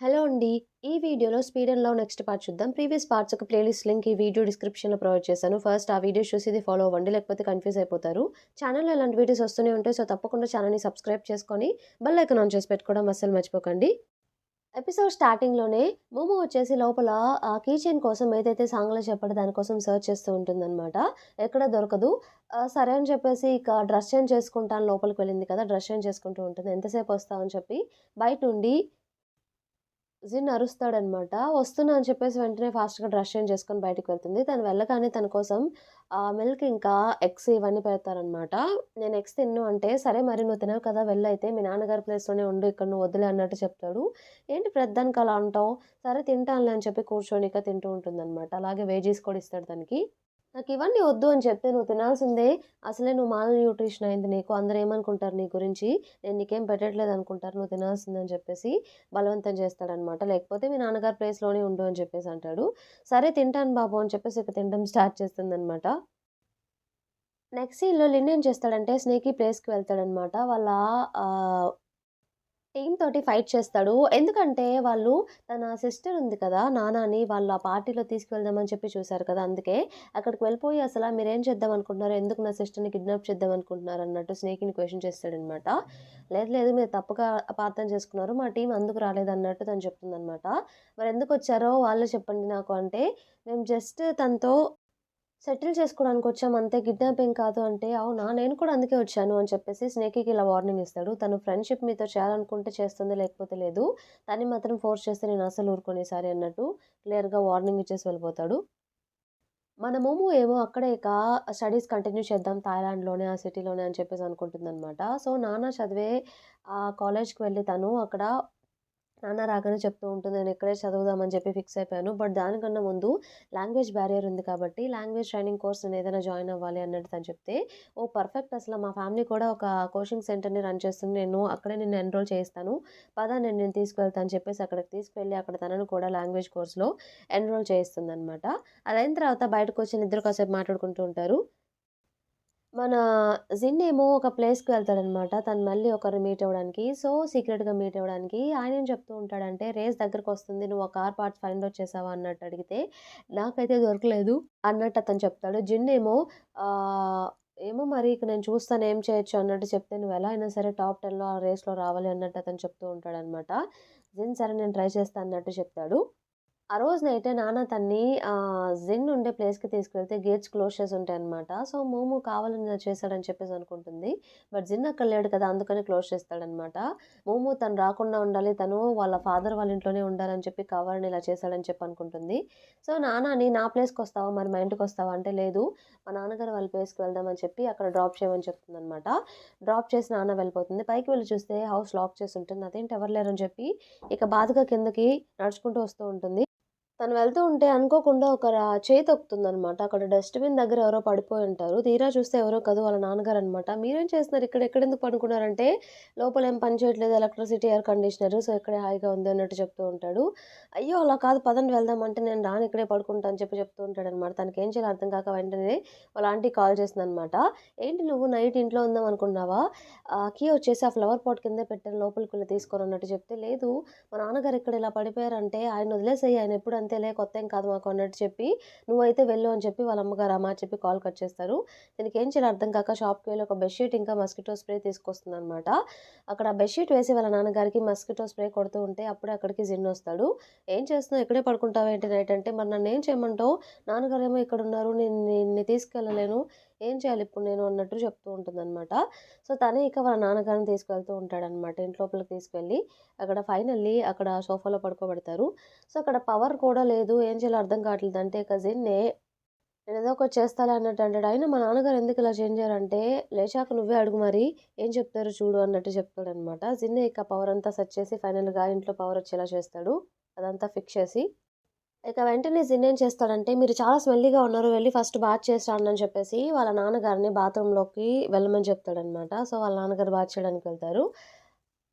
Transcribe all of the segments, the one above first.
Hello అండి. ఈ వీడియోలో 'speed and love' next part చూద్దాం. ప్రీవియస్ పార్ట్స్ ఒక ప్లేలిస్ట్ లింక్ ఈ వీడియో డిస్క్రిప్షన్‌లో ప్రొవైడ్ చేశాను. ఫస్ట్ ఆ వీడియోస్ చూసి ఇది ఫాలో అవ్వండి. లేకపోతే కన్‌ఫ్యూజ్ అయిపోతారు. ఛానెల్‌లో ఇలాంటి వీడియోస్ వస్తూనే ఉంటాయి. సో, తప్పకుండా ఛానెల్‌ని సబ్స్క్రైబ్ చేసుకొని బెల్ ఐకాన్ ఆన్ చేసి పెట్టుకోవడం అస్సలు మర్చిపోకండి. ఎపిసోడ్ స్టార్టింగ్‌లోనే మోమో వచ్చేసి లోపల కీ చైన్ కోసం ఏదైతే సాంగ్‌లో చెప్పాడో దానికోసం సెర్చ్ చేస్తూ ఉంటుందనమాట. ఎక్కడ దొరకదు. సరే అని చెప్పేసి ఇక డ్రెస్ చేంజ్ చేసుకుంటాను లోపలికి వెళ్ళింది కదా! డ్రెస్ చేంజ్ చేసుకుంటూ ఉంటుంది. ఎంతసేపు వస్తావు అని చెప్పి బయట నుండి జిన్ అరుస్తాడనమాట. వస్తున్నా అని చెప్పేసి వెంటనే ఫాస్ట్‌గా డ్రెస్ చేంజ్ చేసుకొని బయటికి వెళ్తుంది. తను వెళ్ళగానే తన కోసం మిల్క్ ఇంకా ఎగ్స్ ఇవన్నీ పెడతారనమాట. నేను ఎగ్స్ తినను అంటే, "సరే మరి నువ్వు తినవు కదా! వెళ్ళైతే మీ నాన్నగారి ప్లేస్‌లోనే ఉండు. ఇక్కడ నువ్వు వద్దులే" అన్నట్టు చెప్తాడు. "ఏంటి ప్రతిదానికి అలా అంటావు?" "సరే తింటానులే" అని చెప్పి కూర్చొని ఇక తింటూ ఉంటుందనమాట. అలాగే వెజ్జీస్ కూడా ఇస్తాడు తనకి. నాకివన్నీ వద్దు అని చెప్తే, "నువ్వు తినాల్సిందే. అసలే నువ్వు మాల్ న్యూట్రిషన్ అయింది నీకు. అందరూ ఏమనుకుంటారు నీ గురించి? నేను నీకేం పెట్టట్లేదనుకుంటారు. నువ్వు తినాల్సిందే" అని చెప్పేసి బలవంతం చేస్తాడనమాట. లేకపోతే మీ నాన్నగారి ప్లేస్‌లోనే ఉండు అని చెప్పేసి అంటాడు. సరే తింటాను బాబు అని చెప్పేసి ఇక తినడం స్టార్ట్ చేస్తుందనమాట. నెక్స్ట్ సీన్‌లో లిన్ ఏం చేస్తాడంటే స్నేకీ ప్లేస్‌కి వెళ్తాడనమాట. వాళ్ళ ఆహ్, టీమ్ తోటి ఫైట్ చేస్తాడు. ఎందుకంటే వాళ్ళు తన సిస్టర్ ఉంది కదా! నానాని వాళ్ళ పార్టీలో తీసుకువెళ్దామని చెప్పి చూసారు కదా! అందుకే అక్కడికి వెళ్ళిపోయి అసల మీరేం చేద్దాం అనుకుంటున్నారు? ఎందుకు నా సిస్టర్‌ని కిడ్నాప్ చేద్దాం అనుకుంటున్నారు? అన్నట్టు స్నేక్‌ని క్వెషన్ చేస్తాడనమాట. లేదు లేదు మీరు తప్పుగా అపార్థం చేసుకున్నారు. మా టీమ్ అందుకు రాలేదన్నట్టు తను చెప్తుందనమాట. మరెందుకొచ్చారో వాళ్ళే చెప్పండి నాకు అంటే, మేము జస్ట్ తనతో సెటిల్ చేసుకోవడానికొచ్చాం అంతే. కిడ్నాపింగ్ కాదు అంటే, అవునా! నేను కూడా అందుకే వచ్చాను అని చెప్పేసి స్నేకీకి ఇలా వార్నింగ్ ఇస్తాడు. తను ఫ్రెండ్‌షిప్ మీతో చేయాలనుకుంటే చేస్తుంది, లేకపోతే లేదు. తన్ని మాత్రం ఫోర్స్ చేస్తే నేను అస్సలు ఊరుకోను ఈసారి అన్నట్టు క్లియర్‌గా వార్నింగ్ ఇచ్చేసి వెళ్ళిపోతాడు. మన మోమో ఏమో అక్కడే ఇక స్టడీస్ కంటిన్యూ చేద్దాం థాయిలాండ్‌లోనే, ఆ సిటీలోనే అని చెప్పేసి అనుకుంటుందనమాట. సో, నాన్న చదివే కాలేజ్‌కి వెళ్ళి తను అక్కడ నాన్న రాగానే చెప్తూ ఉంటుంది. నేనిక్కడే చదువుదామని చెప్పి ఫిక్స్ అయిపోయాను. బట్ దానికన్నా ముందు లాంగ్వేజ్ బ్యారియర్ ఉంది కాబట్టి, లాంగ్వేజ్ ట్రైనింగ్ కోర్స్ నేనేదైనా జాయిన్ అవ్వాలి అన్నట్టు తను చెప్తే, ఓహ్! పర్ఫెక్ట్ అసల మా ఫ్యామిలీ కూడా ఒక కోచింగ్ సెంటర్‌ని రన్ చేస్తుంది. నేను అక్కడే నిన్ను ఎన్రోల్ చేయిస్తాను. పద నేను నిన్ను తీసుకువెళ్తా అని చెప్పేసి అక్కడికి తీసుకెళ్ళి, అక్కడ తనను కూడా లాంగ్వేజ్ కోర్స్‌లో ఎన్రోల్ చేయిస్తుందనమాట. అదయిన తర్వాత బయటకొచ్చి ఇద్దరు కాసేపు మాట్లాడుకుంటూ ఉంటారు. మన జిన్ ఏమో ఒక ప్లేస్‌కి వెళ్తాడనమాట. తను మళ్ళీ ఒకరిని మీట్ అవ్వడానికి. సో, సీక్రెట్‌గా మీట్ అవ్వడానికి. ఆయనేం చెప్తూ ఉంటాడంటే, "రేస్ దగ్గరకొస్తుంది. నువ్వు ఆ కార్ పార్ట్స్ ఫైండ్ ఔట్ చేసావా?" అన్నట్టు అడిగితే, "నాకైతే దొరకలేదు" అన్నట్టు అతను చెప్తాడు. జిన్ ఏమో ఆహ్, "ఏమో మరి ఇక నేను చూస్తాను ఏం చేయొచ్చు" అన్నట్టు చెప్తే, "నువ్వెలా అయినా సరే టాప్ 10లో ఆ రేస్‌లో రావాలి" అన్నట్టు అతను చెప్తూ ఉంటాడనమాట. జిన్ సరే నేను ట్రై చేస్తా అన్నట్టు చెప్తాడు. ఆ రోజు నైటే నాన్న తన్ని జిన్ ఉండే ప్లేస్‌కి తీసుకెళ్తే గేట్స్ క్లోజ్ చేసుంటాయనమాట. సో, మోమో కావాలని ఇలా చేశాడని చెప్పేసి అనుకుంటుంది. బట్ జిన్ అక్కడ లేడు కదా! అందుకని క్లోజ్ చేస్తాడనమాట. మోమో తను రాకుండా ఉండాలి. తను వాళ్ళ ఫాదర్ వాళ్ళ ఇంట్లోనే ఉండాలని చెప్పి కావాలని ఇలా చేశాడని చెప్పి అనుకుంటుంది. సో, నాన్నని నా ప్లేస్‌కొస్తావా? మరి మా ఇంటికొస్తావా? అంటే లేదు. మా నాన్నగారు వాళ్ళ ప్లేస్‌కి వెళ్దాం అని చెప్పి అక్కడ డ్రాప్ చేయమని చెప్తుందనమాట. డ్రాప్ చేసి నాన్న వెళ్ళిపోతుంది. పైకి వెళ్లి చూస్తే హౌస్ లాక్ చేసుంటుంది. అదేంటి ఎవరు లేరని చెప్పి ఇక బాధగా కిందకి నడుచుకుంటూ వస్తూ ఉంటుంది. తను వెళ్తూ ఉంటే అనుకోకుండా ఒక చేయి తొక్కుతుందనమాట. అక్కడ డస్ట్‌బిన్ దగ్గర ఎవరో పడిపోయి ఉంటారు. తీరా చూస్తే ఎవరో కాదు వాళ్ళ నాన్నగారనమాట. "మీరేం చేస్తున్నారు ఇక్కడ? ఇక్కడెందుకు పడుకున్నారంటే" "లోపలేం పని చేయట్లేదు. Electricity, air conditioner. సో, ఇక్కడే హాయిగా ఉంది" అన్నట్టు చెప్తూ ఉంటాడు. "అయ్యో! అలా కాదు పదండి వెళ్దాం" అంటే, "నేను రాను ఇక్కడే పడుకుంటా" అని చెప్పి చెప్తూ ఉంటాడనమాట. తనకేం చేయాలో అర్థం కాక వెంటనే వాళ్ళ ఆంటీకి కాల్ చేసిందనమాట. "ఏంటి నువ్వు నైట్ ఇంట్లో ఉందాం అనుకున్నావా? కీ వచ్చేసి ఆ ఫ్లవర్ పాట్ కిందే పెట్టాను లోపలికెళ్ళి తీసుకో" అన్నట్టు చెప్తే, "లేదు మా నాన్నగారు ఇక్కడ ఇలా పడిపోయారంటే ఆయన్నొదిలేసేయి ఆయనెప్పుడు అంతేలే కొత్తేం కాదు మాకు అన్నట్టు చెప్పి, నువ్వైతే వెళ్ళు అని చెప్పి వాళ్ళ అమ్మగారు ఆ మాట చెప్పి కాల్ కట్ చేస్తారు. దీనికేం చేయాలో అర్థం కాక షాప్‌కి వెళ్లి ఒక బెడ్‌షీట్ ఇంకా మస్కిటో స్ప్రే తీసుకొస్తుందనమాట. అక్కడ బెడ్‌షీట్ వేసి వాళ్ళ నాన్నగారికి మస్కిటో స్ప్రే కొడుతూ ఉంటే అప్పుడే అక్కడికి జిన్నొస్తాడు. "ఏం చేస్తున్నావు ఇక్కడే పడుకుంటావేంటి నైట్" అంటే, "మరి నన్నేం చేయమంటావు? నాన్నగారేమో ఇక్కడున్నారు. నేను నిన్ను తీసుకెళ్ళలేను. ఏం చేయాలిప్పుడు నేను" అన్నట్టు చెప్తూ ఉంటుందనమాట. సో, తనే ఇక వాళ్ళ నాన్నగారిని తీసుకెళ్తూ ఉంటాడనమాట. ఇంటి లోపలికి తీసుకెళ్ళి అక్కడ ఫైనల్లీ అక్కడ సోఫాలో పడుకోబెడతారు. సో, అక్కడ పవర్ కూడా లేదు. ఏం చేయాలో అర్థం కావట్లేదు. అంటే కజిన్‌నే నేనేదో ఒకటి చేస్తాలే అన్నట్టు అంటాడు. అయినా మా నాన్నగారు ఎందుకిలా చేంజ్ అయ్యారంటే, "లేచాక నువ్వే అడుగు మరి. ఏం చెప్తారో చూడు" అన్నట్టు చెప్తాడనమాట. జిన్నే ఇక పవర్ అంతా సెట్ చేసి ఫైనల్‌గా ఇంట్లో పవర్ వచ్చేలా చేస్తాడు. అదంతా ఫిక్స్ చేసి. ఇక వెంటనే జిన్ ఏం చేస్తాడంటే, "మీరు చాలా స్మెల్లీగా ఉన్నారు. వెళ్లి ఫస్ట్ బాత్ చేసి రండి" అని చెప్పేసి వాళ్ళ నాన్నగారిని బాత్రూమ్‌లోకి వెళ్ళమని చెప్తాడనమాట. సో, వాళ్ళ నాన్నగారు బాత్ చేయడానికి వెళ్తారు.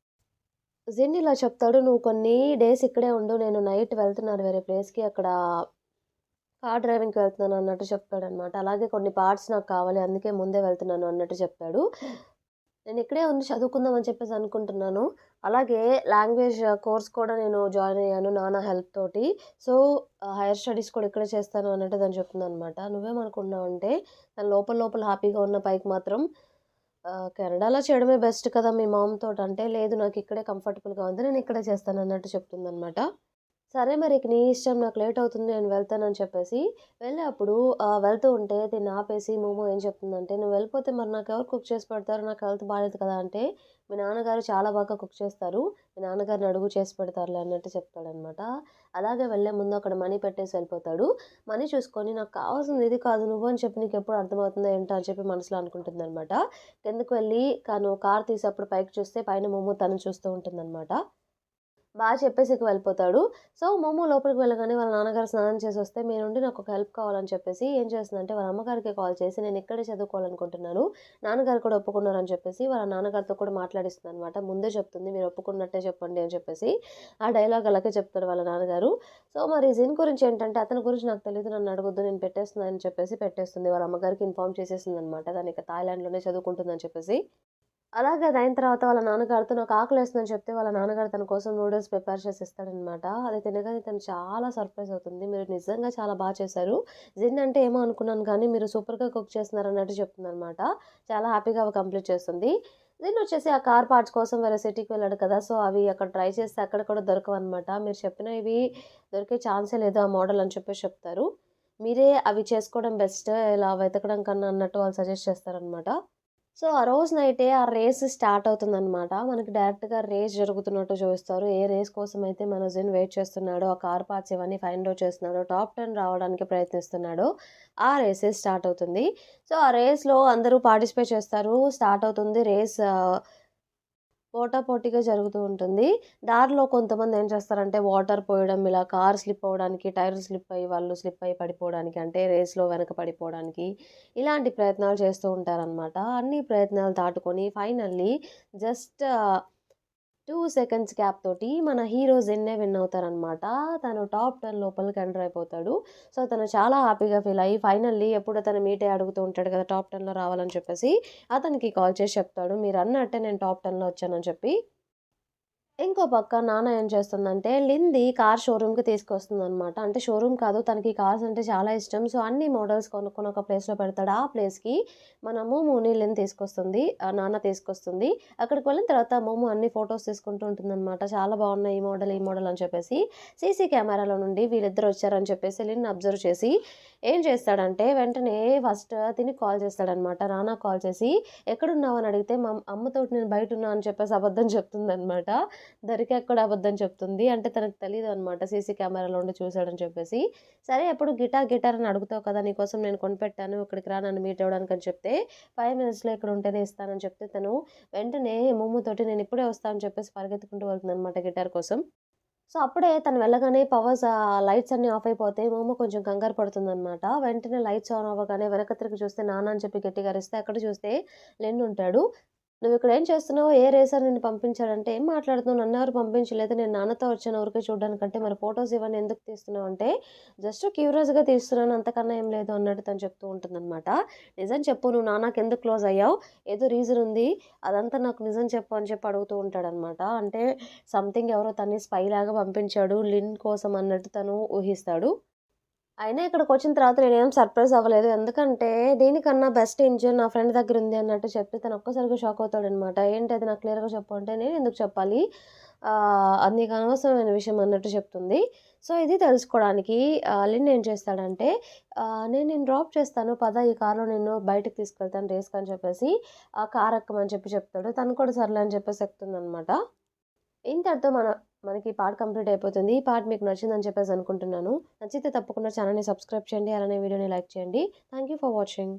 జిన్ ఇలా చెప్తాడు, "నువ్వు కొన్ని డేస్ ఇక్కడే ఉండు. నేను నైట్ వెళ్తున్నాను వేరే ప్లేస్‌కి. అక్కడ కార్ డ్రైవింగ్‌కి వెళ్తున్నాను" అన్నట్టు చెప్తాడనమాట. అలాగే కొన్ని పార్ట్స్ నాకు కావాలి. అందుకే ముందే వెళ్తున్నాను అన్నట్టు చెప్తాడు. నేనిక్కడే ఉండి చదువుకుందాం అని చెప్పేసి అనుకుంటున్నాను. అలాగే లాంగ్వేజ్ కోర్స్ కూడా నేను జాయిన్ అయ్యాను నాన్న హెల్ప్ తోటి. సో, హైర్ స్టడీస్ కూడా ఇక్కడే చేస్తాను అన్నట్టు తను చెప్తుందనమాట. నువ్వేమనుకుంటున్నావంటే తను లోపల లోపల హ్యాపీగా ఉన్న పైకి మాత్రం కెనడాలో చేయడమే బెస్ట్ కదా! మీ మామ్ తోటంటే, లేదు నాకిక్కడే కంఫర్టబుల్‌గా ఉంది. నేనిక్కడే చేస్తానన్నట్టు చెప్తుందనమాట. సరే మరి ఇక నీ ఇష్టం నాకు లేట్ అవుతుంది నేను వెళ్తానని చెప్పేసి వెళ్ళి అప్పుడు వెళ్తూ ఉంటే దీన్ని ఆపేసి మోమో ఏం చెప్తుందంటే, "నువ్వు వెళ్ళిపోతే మరి నాకెవరు కుక్ చేసి పెడతారు? నాకు హెల్త్ బాలేదు కదా!" అంటే, "మీ నాన్నగారు చాలా బాగా కుక్ చేస్తారు. మీ నాన్నగారిని అడుగు చేసి పెడతారులే" అన్నట్టు చెప్తాడనమాట. అలాగే వెళ్ళే ముందు అక్కడ మనీ పెట్టేసి వెళ్ళిపోతాడు. మనీ చూసుకొని నాకు కావాల్సింది ఇది కాదు నువ్వు అని చెప్పి నీకెప్పుడు అర్థమవుతుందో ఏంటో అని చెప్పి మనసులో అనుకుంటుందనమాట. కిందకి వెళ్ళి తను కార్ తీసి అప్పుడు పైకి చూస్తే పైన మోమో తను చూస్తూ ఉంటుందనమాట. చెప్పేసి ఇక వెళ్ళిపోతాడు. సో, మోమో లోపలికి వెళ్ళగానే వాళ్ళ నాన్నగారు స్నానం చేసొస్తే, "మీ నుండి నాకొక హెల్ప్ కావాలని" చెప్పేసి ఏం చేస్తుందంటే, వాళ్ళ అమ్మగారికి కాల్ చేసి, "నేనిక్కడే చదువుకోవాలనుకుంటున్నాను. నాన్నగారు కూడా ఒప్పుకున్నారని" చెప్పేసి వాళ్ళ నాన్నగారితో కూడా మాట్లాడిస్తుందనమాట. ముందే చెప్తుంది, "మీరు ఒప్పుకున్నట్టే చెప్పండి" అని చెప్పేసి. ఆ డైలాగ్ అలాగే చెప్తారు వాళ్ళ నాన్నగారు. సో, మరి జిన్ గురించి ఏంటంటే, "అతని గురించి నాకు తెలీదు. నన్ను అడగొద్దు. నేను పెట్టేస్తున్నా" అని చెప్పేసి పెట్టేస్తుంది. వాళ్ళ అమ్మగారికి ఇన్ఫార్మ్ చేసేసిందనమాట. తనిక థాయిలాండ్‌లోనే చదువుకుంటుందని చెప్పేసి. అలాగే అదయిన తర్వాత వాళ్ళ నాన్నగారితో నాకు ఆకలేస్తుందని చెప్తే, వాళ్ళ నాన్నగారు తన కోసం నూడిల్స్ ప్రిపేర్ చేసి ఇస్తాడనమాట. అది తినగానే తను చాలా సర్ప్రైజ్ అవుతుంది. "మీరు నిజంగా చాలా చేశారు. జిన్ అంటే ఏమో అనుకున్నాను కానీ, మీరు సూపర్‌గా కుక్ చేస్తున్నారన్నట్టు" చెప్తుందనమాట. చాలా హ్యాపీగా అవి కంప్లీట్ చేస్తుంది. జిన్ వచ్చేసి ఆ కార్ పార్ట్స్ కోసం వేరే సిటీకి వెళ్ళాడు కదా! సో, అవి అక్కడ ట్రై చేస్తే అక్కడ కూడా దొరకవనమాట. "మీరు చెప్పినవి దొరికే ఛాన్సే లేదు ఆ మోడల్" అని చెప్పేసి చెప్తారు. "మీరే అవి చేసుకోవడం బెస్ట్ ఇలా వెతకడం కన్నా" అన్నట్టు వాళ్ళు సజెస్ట్ చేస్తారనమాట. సో, ఆ రోజు నైటే ఆ రేస్ స్టార్ట్ అవుతుందనమాట. మనకి డైరెక్ట్‌గా రేస్ జరుగుతున్నట్టు చూపిస్తారు. ఏ రేస్ కోసమైతే మన జిన్ వెయిట్ చేస్తున్నాడో, ఆ కార్ పార్ట్స్ ఇవన్నీ ఫైండ్ ఔట్ చేస్తున్నాడో, టాప్ 10 రావడానికి ప్రయత్నిస్తున్నాడో, ఆ రేసే స్టార్ట్ అవుతుంది. సో, ఆ రేస్‌లో అందరూ పార్టిసిపేట్ చేస్తారు. స్టార్ట్ అవుతుంది రేస్ పోటాపోటీగా జరుగుతూ ఉంటుంది. దారిలో కొంతమంది ఏం చేస్తారంటే వాటర్ పోయడం, ఇలా కార్ స్లిప్ అవ్వడానికి, టైర్‌లు స్లిప్ అయ్యి వాళ్ళు స్లిప్ అయ్యి పడిపోవడానికి, అంటే రేస్‌లో వెనక పడిపోవడానికి, ఇలాంటి ప్రయత్నాలు చేస్తూ ఉంటారనమాట. అన్ని ప్రయత్నాలు దాటుకొని ఫైనల్లీ జస్ట్ 2 సెకండ్స్ గ్యాప్ తోటి మన హీరో జెన్నే విన్ అవుతారనమాట. తను టాప్ 10 లోపలికి ఎంటర్ అయిపోతాడు. సో, తను చాలా హ్యాపీగా ఫీల్ అయ్యి ఫైనల్లీ ఎప్పుడు తను మీటే అడుగుతూ ఉంటాడు కదా! టాప్ 10లో రావాలని చెప్పేసి. అతనికి కాల్ చేసి చెప్తాడు. మీరన్నట్టే నేను టాప్ 10లో వచ్చానని చెప్పి. ఇంకో పక్క నాన్న ఏం చేస్తుందంటే, లిన్‌ది కార్ షోరూమ్‌కి తీసుకొస్తుందనమాట. అంటే షోరూమ్ కాదు, తనకి కార్స్ అంటే చాలా ఇష్టం. సో, అన్ని మోడల్స్ కొనుక్కొని ఒక ప్లేస్‌లో పెడతాడు. ఆ ప్లేస్‌కి మన మోమోని లిన్ తీసుకొస్తుంది. నాన్న తీసుకొస్తుంది. అక్కడికి వెళ్ళిన తర్వాత మోమో అన్ని ఫోటోస్ తీసుకుంటూ ఉంటుందనమాట. చాలా బాగున్నాయి ఈ మోడల్ అని చెప్పేసి. సీసీ కెమెరాలో నుండి వీళ్ళిద్దరు వచ్చారని చెప్పేసి లిన్ అబ్జర్వ్ చేసి, ఏం చేస్తాడంటే వెంటనే ఫస్ట్ తినికి కాల్ చేస్తాడనమాట. నాన్నకి కాల్ చేసి, "ఎక్కడున్నావు?" అని అడిగితే, మా అమ్మతోటి నేను బయటున్నా అని చెప్పేసి అబద్ధం చెప్తుందనమాట. దొరికాక కూడా అబద్ధం చెప్తుంది. అంటే తనకు తెలీదనమాట సీసీ కెమెరాలో ఉండి చూసాడని చెప్పేసి. సరే ఎప్పుడు గిటార్ అని అడుగుతావు కదా! నీకోసం నేను కొనిపెట్టాను. ఇక్కడికి రా నన్ను మీట్ అవ్వడానికి అని చెప్తే, 5 మినిట్స్‌లో ఇక్కడ ఉంటేనే ఇస్తానని చెప్తే తను వెంటనే మోమోతోటి నేను ఇప్పుడే వస్తా అని చెప్పేసి పరిగెత్తుకుంటూ వెళ్తుందనమాట గిటార్ కోసం. సో, అప్పుడే తను వెళ్ళగానే లైట్స్ అన్నీ ఆఫ్ అయిపోతాయి. మోమో కొంచెం కంగారు పడుతుందనమాట. వెంటనే లైట్స్ ఆన్ అవ్వగానే వెనక్కి తిరిగి చూస్తే నాన్న అని చెప్పి గట్టిగా అరిస్తే అక్కడ చూస్తే లెన్ ఉంటాడు. "నువ్విక్కడేం చేస్తున్నావు? ఏ రేసర్ నిన్ను పంపించాడంటే" "ఏం మాట్లాడుతున్నావు? నన్నెవరు పంపించలేదు. నేను నాన్నతో వచ్చాను ఊరికే చూడ్డానికంటే" "మరి ఫోటోస్ ఇవన్నీ ఎందుకు తీస్తున్నావు?" అంటే "జస్ట్ క్యూరియస్‌గా తీస్తున్నాను. అంతకన్నా ఏం లేదు" అన్నట్టు తను చెప్తూ ఉంటుందనమాట. "నిజం చెప్పు నువ్వు నాన్నకెందుకు క్లోజ్ అయ్యావు? ఏదో రీజన్ ఉంది. అదంతా నాకు నిజం చెప్పు" అని చెప్పి అడుగుతూ ఉంటాడనమాట. అంటే సంథింగ్ ఎవరో తన్ని స్పైలాగా పంపించాడు లిన్ కోసం అన్నట్టు తను ఊహిస్తాడు. అయినా ఇక్కడికొచ్చిన తర్వాత నేనేం సర్ప్రైజ్ అవ్వలేదు. ఎందుకంటే దీనికన్నా బెస్ట్ ఇంజిన్ నా ఫ్రెండ్ దగ్గరుంది అన్నట్టు చెప్తే తను ఒక్కసారిగా షాక్ అవుతాడనమాట. ఏంటది నాకు క్లియర్‌గా చెప్పు అంటే, నేనెందుకు చెప్పాలి? అది నీకు అనవసరమైన విషయం అన్నట్టు చెప్తుంది. సో, ఇది తెలుసుకోవడానికి లిన్ ఏం చేస్తాడంటే, నేను నిన్ను డ్రాప్ చేస్తాను పద ఈ కార్‌లో నిన్ను బయటికి తీసుకెళ్తాను రేస్‌కి అని చెప్పేసి కార్ ఎక్కమని చెప్పి చెప్తాడు. తను కూడా సర్లే అని చెప్పేసి ఎక్కుతుందనమాట. ఇంతటితో మనకి ఈ పార్ట్ కంప్లీట్ అయిపోతుంది. ఈ పార్ట్ మీకు నచ్చిందని చెప్పేసి అనుకుంటున్నాను. నచ్చితే తప్పకుండా ఛానెల్‌ని సబ్స్క్రైబ్ చేయండి. అలానే వీడియోని లైక్ చేయండి. Thank you for watching.